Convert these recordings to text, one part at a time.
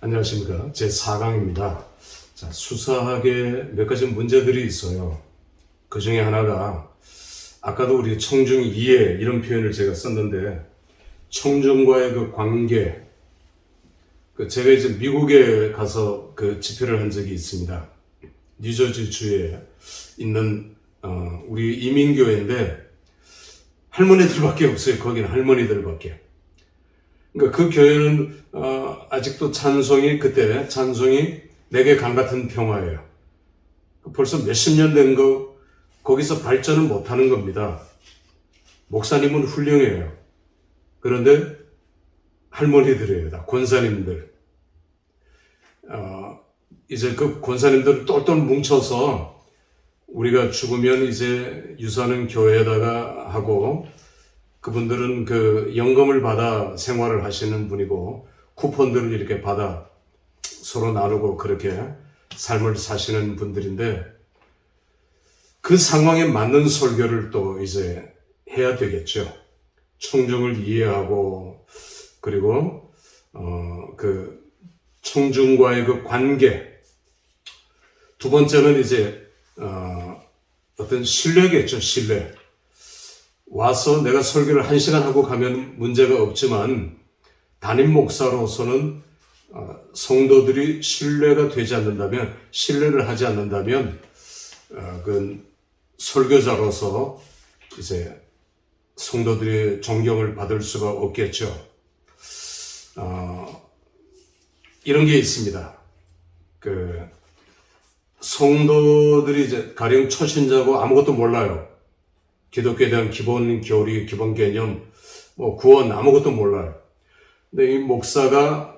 안녕하십니까. 제4강입니다. 자, 수사하게 몇 가지 문제들이 있어요. 그 중에 하나가, 아까도 우리 청중 이해 이런 표현을 제가 썼는데, 청중과의 그 관계, 제가 이제 미국에 가서 그 집회를 한 적이 있습니다. 뉴저지주에 있는, 우리 이민교회인데, 할머니들밖에 없어요. 거기는 할머니들밖에. 그러니까 그 교회는 아직도 그때 찬송이 내게 강 같은 평화예요. 벌써 몇십 년 된 거기서 발전을 못하는 겁니다. 목사님은 훌륭해요. 그런데 할머니들이에요. 다 권사님들. 이제 그 권사님들 똘똘 뭉쳐서 우리가 죽으면 이제 유산은 교회에다가 하고, 그분들은 그 연금을 받아 생활을 하시는 분이고, 쿠폰들을 이렇게 받아 서로 나누고 그렇게 삶을 사시는 분들인데, 그 상황에 맞는 설교를 또 이제 해야 되겠죠. 청중을 이해하고, 그리고 그 청중과의 그 관계. 두 번째는 이제 어떤 신뢰겠죠. 신뢰. 와서 내가 설교를 1시간 하고 가면 문제가 없지만, 담임 목사로서는 성도들이 신뢰를 하지 않는다면, 그 설교자로서 이제 성도들의 존경을 받을 수가 없겠죠. 이런 게 있습니다. 그 성도들이 이제 가령 초신자고 아무것도 몰라요. 기독교에 대한 기본 교리, 기본 개념, 구원 아무것도 몰라요. 근데 이 목사가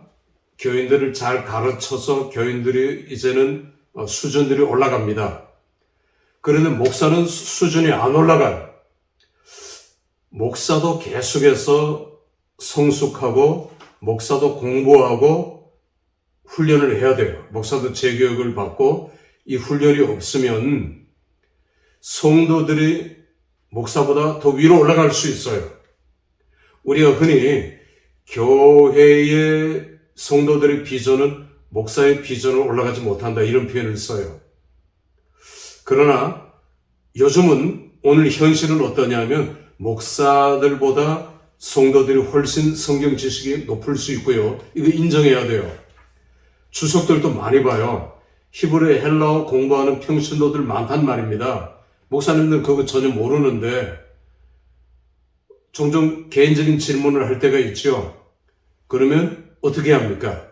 교인들을 잘 가르쳐서 교인들이 이제는 수준들이 올라갑니다. 그런데 목사는 수준이 안 올라가요. 목사도 계속해서 성숙하고, 목사도 공부하고 훈련을 해야 돼요. 목사도 재교육을 받고, 이 훈련이 없으면 성도들이 목사보다 더 위로 올라갈 수 있어요. 우리가 흔히 교회의 성도들의 비전은 목사의 비전으로 올라가지 못한다, 이런 표현을 써요. 그러나 요즘은, 오늘 현실은 어떠냐면, 목사들보다 성도들이 훨씬 성경 지식이 높을 수 있고요. 이거 인정해야 돼요. 주석들도 많이 봐요. 히브리 헬라어 공부하는 평신도들 많단 말입니다. 목사님들은 그거 전혀 모르는데 종종 개인적인 질문을 할 때가 있죠. 그러면 어떻게 합니까?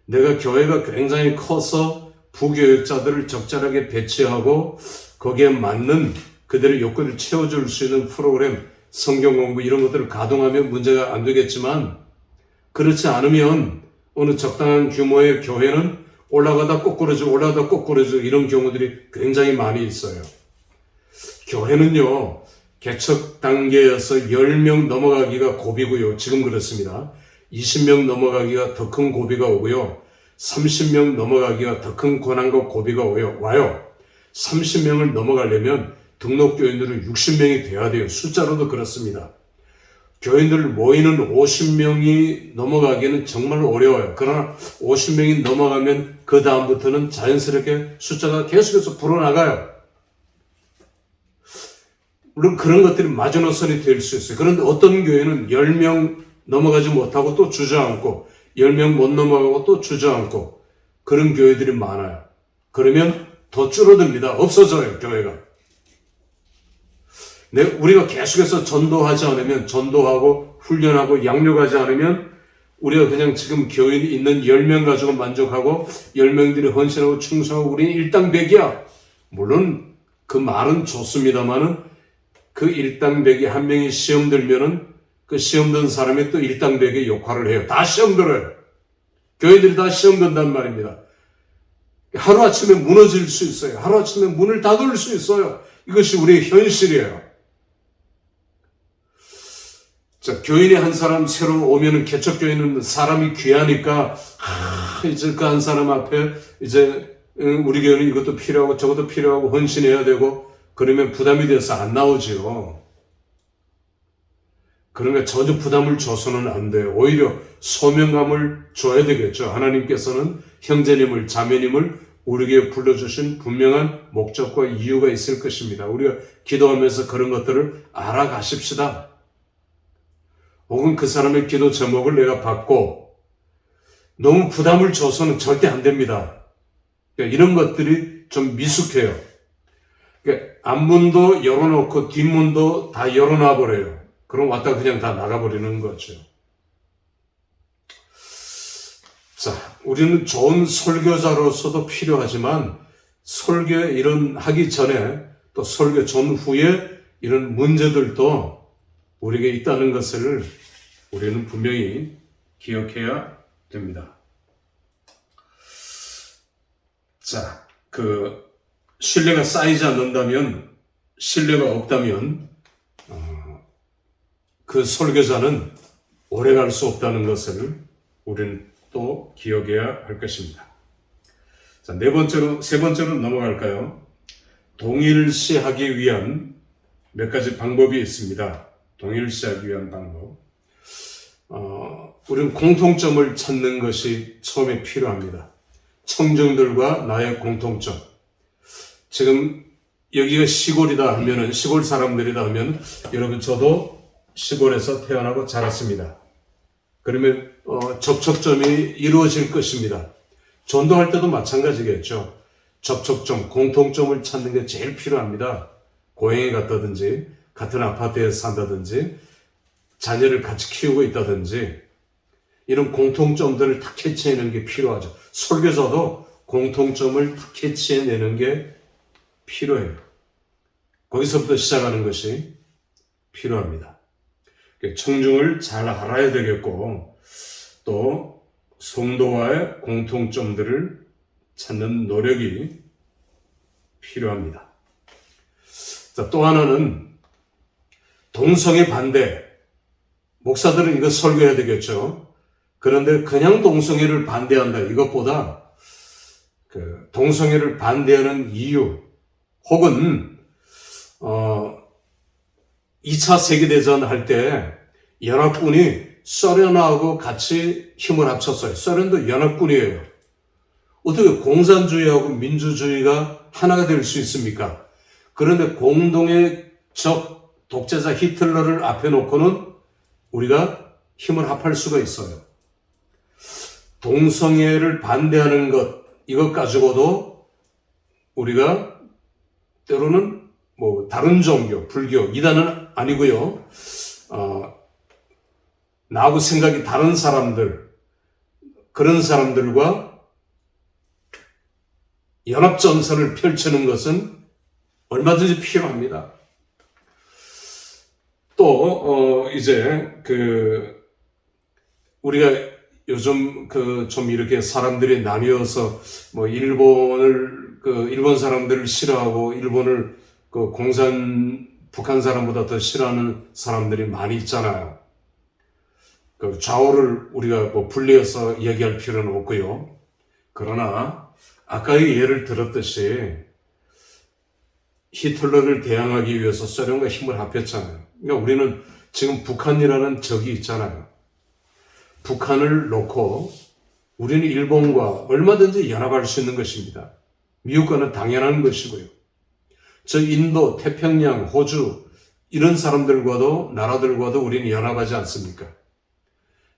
내가 교회가 굉장히 커서 부교육자들을 적절하게 배치하고 거기에 맞는 그들의 욕구를 채워줄 수 있는 프로그램, 성경 공부 이런 것들을 가동하면 문제가 안 되겠지만, 그렇지 않으면 어느 적당한 규모의 교회는 올라가다 꼬꾸라져 이런 경우들이 굉장히 많이 있어요. 교회는요, 개척 단계에서 10명 넘어가기가 고비고요. 지금 그렇습니다. 20명 넘어가기가 더 큰 고비가 오고요. 30명 넘어가기가 더 큰 고난과 고비가 와요. 30명을 넘어가려면 등록교인들은 60명이 돼야 돼요. 숫자로도 그렇습니다. 교인들 모이는 50명이 넘어가기는 정말 어려워요. 그러나 50명이 넘어가면 그 다음부터는 자연스럽게 숫자가 계속해서 불어나가요. 물론 그런 것들이 마지노선이 될 수 있어요. 그런데 어떤 교회는 10명 넘어가지 못하고 또 주저앉고, 10명 못 넘어가고 또 주저앉고, 그런 교회들이 많아요. 그러면 더 줄어듭니다. 없어져요, 교회가. 우리가 계속해서 전도하지 않으면, 전도하고 훈련하고 양육하지 않으면, 우리가 그냥 지금 교인이 있는 10명 가지고 만족하고 10명들이 헌신하고 충성하고 우리는 일당백이야. 물론 그 말은 좋습니다만은, 그 일당백이 한 명이 시험 들면은 그 시험 든 사람이 또 일당백의 역할을 해요. 다 시험 들어요. 교회들이 다 시험 든단 말입니다. 하루아침에 무너질 수 있어요. 하루아침에 문을 닫을 수 있어요. 이것이 우리의 현실이에요. 자, 교인이 한 사람 새로 오면은, 개척교인은 사람이 귀하니까, 이제 그 한 사람 앞에 이제 우리 교회는 이것도 필요하고 저것도 필요하고 헌신해야 되고, 그러면 부담이 돼서 안 나오죠. 그러니까 전혀 부담을 줘서는 안 돼요. 오히려 소명감을 줘야 되겠죠. 하나님께서는 형제님을, 자매님을 우리에게 불러주신 분명한 목적과 이유가 있을 것입니다. 우리가 기도하면서 그런 것들을 알아가십시다. 혹은 그 사람의 기도 제목을 내가 받고 너무 부담을 줘서는 절대 안 됩니다. 그러니까 이런 것들이 좀 미숙해요. 그러니까 앞문도 열어놓고 뒷문도 다 열어놔 버려요. 그럼 왔다 그냥 다 나가버리는 거죠. 자, 우리는 좋은 설교자로서도 필요하지만 설교에 이런 하기 전에 또 설교 전후에 이런 문제들도 우리에게 있다는 것을 우리는 분명히 기억해야 됩니다. 자, 신뢰가 쌓이지 않는다면, 신뢰가 없다면 그 설교자는 오래 갈 수 없다는 것을 우리는 또 기억해야 할 것입니다. 자, 세 번째로 넘어갈까요? 동일시하기 위한 몇 가지 방법이 있습니다. 동일시하기 위한 방법. 우리는 공통점을 찾는 것이 처음에 필요합니다. 청중들과 나의 공통점. 지금 여기가 시골이다 하면은, 시골 사람들이다 하면, 여러분 저도 시골에서 태어나고 자랐습니다. 그러면 접촉점이 이루어질 것입니다. 전도할 때도 마찬가지겠죠. 접촉점, 공통점을 찾는 게 제일 필요합니다. 고향에 갔다든지 같은 아파트에 산다든지 자녀를 같이 키우고 있다든지 이런 공통점들을 다 캐치해내는 게 필요하죠. 설교자도 공통점을 다 캐치해내는 게 필요해요. 거기서부터 시작하는 것이 필요합니다. 청중을 잘 알아야 되겠고 또 성도와의 공통점들을 찾는 노력이 필요합니다. 자, 또 하나는 동성애 반대. 목사들은 이거 설교해야 되겠죠. 그런데 그냥 동성애를 반대한다 이것보다 동성애를 반대하는 이유 혹은 2차 세계대전 할 때 연합군이 소련하고 같이 힘을 합쳤어요. 소련도 연합군이에요. 어떻게 공산주의하고 민주주의가 하나가 될 수 있습니까? 그런데 공동의 적 독재자 히틀러를 앞에 놓고는 우리가 힘을 합할 수가 있어요. 동성애를 반대하는 것, 이것 가지고도 우리가 때로는 다른 종교, 불교, 이단은 아니고요. 나하고 생각이 다른 사람들, 그런 사람들과 연합전선을 펼치는 것은 얼마든지 필요합니다. 또, 우리가 요즘 좀 이렇게 사람들이 나뉘어서 일본 사람들을 싫어하고 일본을 북한 사람보다 더 싫어하는 사람들이 많이 있잖아요. 좌우를 우리가 분리해서 얘기할 필요는 없고요. 그러나 아까의 예를 들었듯이 히틀러를 대항하기 위해서 소련과 힘을 합했잖아요. 그러니까 우리는 지금 북한이라는 적이 있잖아요. 북한을 놓고 우리는 일본과 얼마든지 연합할 수 있는 것입니다. 미국과는 당연한 것이고요. 저 인도, 태평양, 호주 이런 사람들과도 나라들과도 우리는 연합하지 않습니까?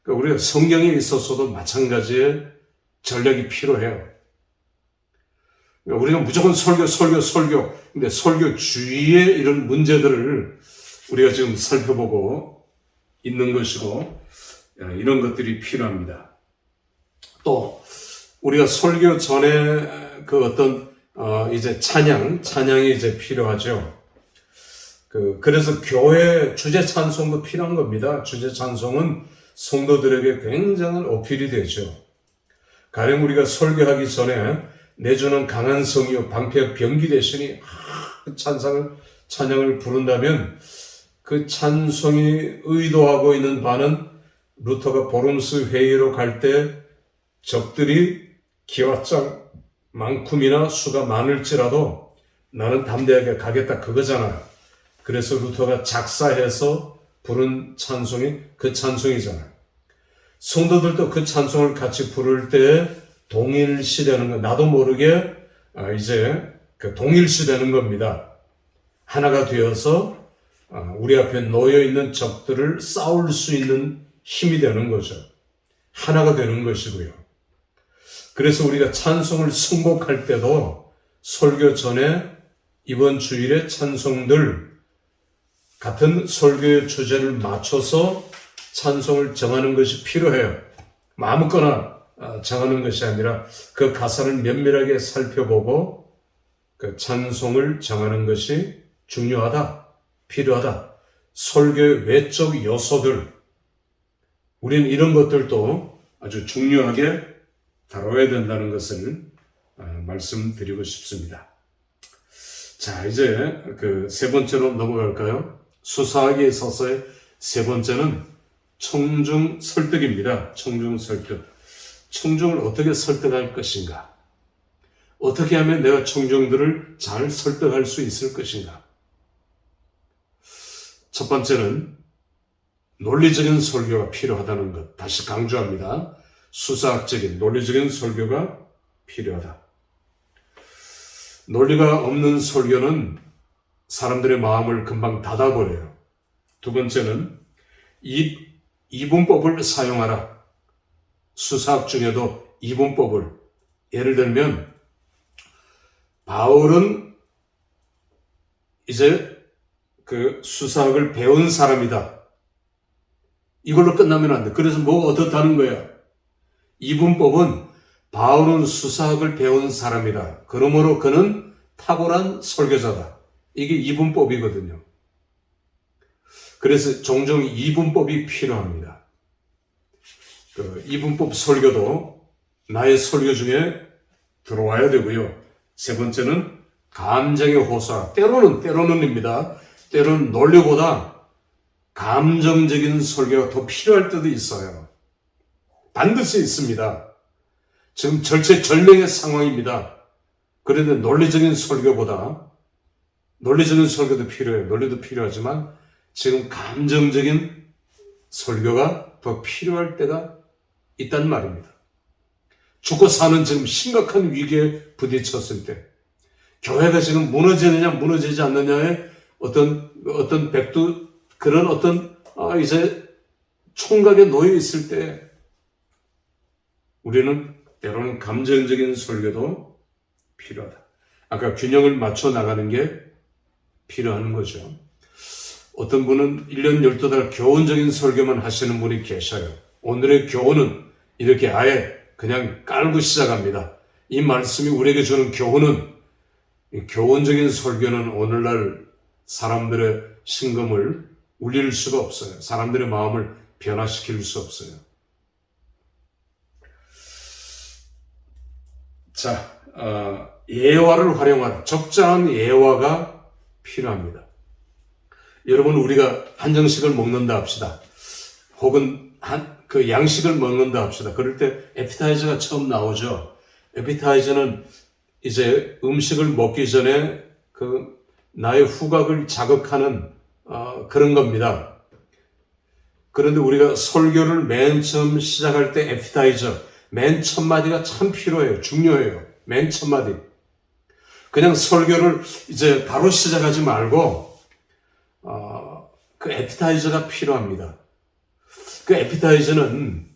그러니까 우리가 성경에 있어서도 마찬가지의 전략이 필요해요. 그러니까 우리가 무조건 설교. 근데 설교 주위의 이런 문제들을 우리가 지금 살펴보고 있는 것이고 이런 것들이 필요합니다. 또 우리가 설교 전에 이제 찬양이 이제 필요하죠. 그래서 교회 주제 찬송도 필요한 겁니다. 주제 찬송은 성도들에게 굉장한 어필이 되죠. 가령 우리가 설교하기 전에 내주는 강한 성이요 방패와 병기 되시니 찬양을 부른다면 그 찬송이 의도하고 있는 바는 루터가 보름스 회의로 갈 때 적들이 기와장 만큼이나 수가 많을지라도 나는 담대하게 가겠다 그거잖아요. 그래서 루터가 작사해서 부른 찬송이 그 찬송이잖아요. 성도들도 그 찬송을 같이 부를 때 동일시되는 거, 나도 모르게 이제 그 동일시되는 겁니다. 하나가 되어서 우리 앞에 놓여 있는 적들을 싸울 수 있는 힘이 되는 거죠. 하나가 되는 것이고요. 그래서 우리가 찬송을 선곡할 때도 설교 전에 이번 주일에 찬송들 같은 설교의 주제를 맞춰서 찬송을 정하는 것이 필요해요. 아무거나 정하는 것이 아니라 그 가사를 면밀하게 살펴보고 그 찬송을 정하는 것이 중요하다, 필요하다. 설교의 외적 요소들, 우리는 이런 것들도 아주 중요하게 다뤄야 된다는 것을 말씀드리고 싶습니다. 자, 이제 그 세 번째로 넘어갈까요? 수사하기에 있어서의 세 번째는 청중 설득입니다. 청중 설득. 청중을 어떻게 설득할 것인가? 어떻게 하면 내가 청중들을 잘 설득할 수 있을 것인가? 첫 번째는 논리적인 설교가 필요하다는 것. 다시 강조합니다. 수사학적인 논리적인 설교가 필요하다. 논리가 없는 설교는 사람들의 마음을 금방 닫아버려요. 두 번째는 이분법을 사용하라. 수사학 중에도 이분법을, 예를 들면 바울은 이제 그 수사학을 배운 사람이다. 이걸로 끝나면 안 돼. 그래서 뭐 어떻다는 거야? 이분법은 바울은 수사학을 배운 사람이다. 그러므로 그는 탁월한 설교자다. 이게 이분법이거든요. 그래서 종종 이분법이 필요합니다. 그 이분법 설교도 나의 설교 중에 들어와야 되고요. 세 번째는 감정의 호소라. 때로는입니다. 때로는 논리보다 감정적인 설교가 더 필요할 때도 있어요. 반드시 있습니다. 지금 절체절명의 상황입니다. 그런데 논리적인 설교도 필요해요. 논리도 필요하지만 지금 감정적인 설교가 더 필요할 때가 있단 말입니다. 죽고 사는 지금 심각한 위기에 부딪혔을 때, 교회가 지금 무너지느냐 무너지지 않느냐의 어떤 그런 이제 총각에 놓여 있을 때 우리는 때로는 감정적인 설교도 필요하다. 아까 균형을 맞춰 나가는 게 필요한 거죠. 어떤 분은 1년 12달 교훈적인 설교만 하시는 분이 계셔요. 오늘의 교훈은 이렇게 아예 그냥 깔고 시작합니다. 이 말씀이 우리에게 주는 교훈은, 교훈적인 설교는 오늘날 사람들의 심금을 울릴 수가 없어요. 사람들의 마음을 변화시킬 수 없어요. 자, 예화를 활용하라. 적절한 예화가 필요합니다. 여러분, 우리가 한정식을 먹는다 합시다. 혹은 그 양식을 먹는다 합시다. 그럴 때 에피타이저가 처음 나오죠. 에피타이저는 이제 음식을 먹기 전에 그 나의 후각을 자극하는 그런 겁니다. 그런데 우리가 설교를 맨 처음 시작할 때 에피타이저, 맨 첫 마디가 참 필요해요. 중요해요. 맨 첫 마디. 그냥 설교를 이제 바로 시작하지 말고 그 에피타이저가 필요합니다. 그 에피타이저는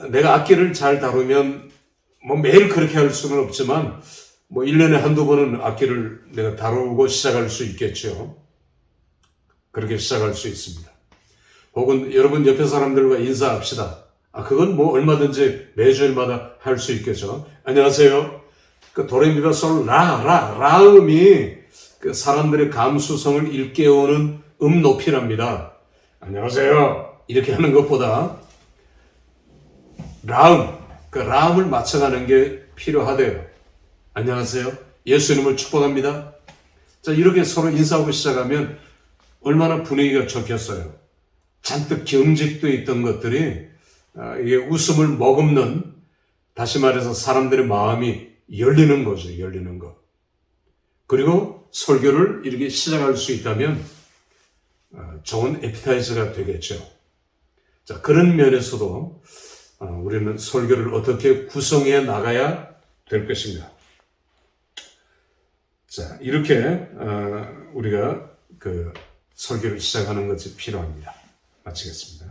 내가 악기를 잘 다루면 뭐 매일 그렇게 할 수는 없지만 뭐 1년에 한두 번은 악기를 내가 다루고 시작할 수 있겠죠. 그렇게 시작할 수 있습니다. 혹은 여러분 옆에 사람들과 인사합시다. 그건 뭐 얼마든지 매주일마다 할 수 있겠죠. 안녕하세요. 그 도레미파솔 라음이 그 사람들의 감수성을 일깨우는 높이랍니다. 안녕하세요. 이렇게 하는 것보다 그 라음을 맞춰가는 게 필요하대요. 안녕하세요. 예수님을 축복합니다. 자, 이렇게 서로 인사하고 시작하면 얼마나 분위기가 좋겠어요. 잔뜩 경직돼 있던 것들이 이게 웃음을 머금는, 다시 말해서 사람들의 마음이 열리는 거죠. 열리는 거. 그리고 설교를 이렇게 시작할 수 있다면 좋은 에피타이저가 되겠죠. 자, 그런 면에서도 우리는 설교를 어떻게 구성해 나가야 될 것인가. 자, 이렇게 우리가 그 설교를 시작하는 것이 필요합니다. 마치겠습니다.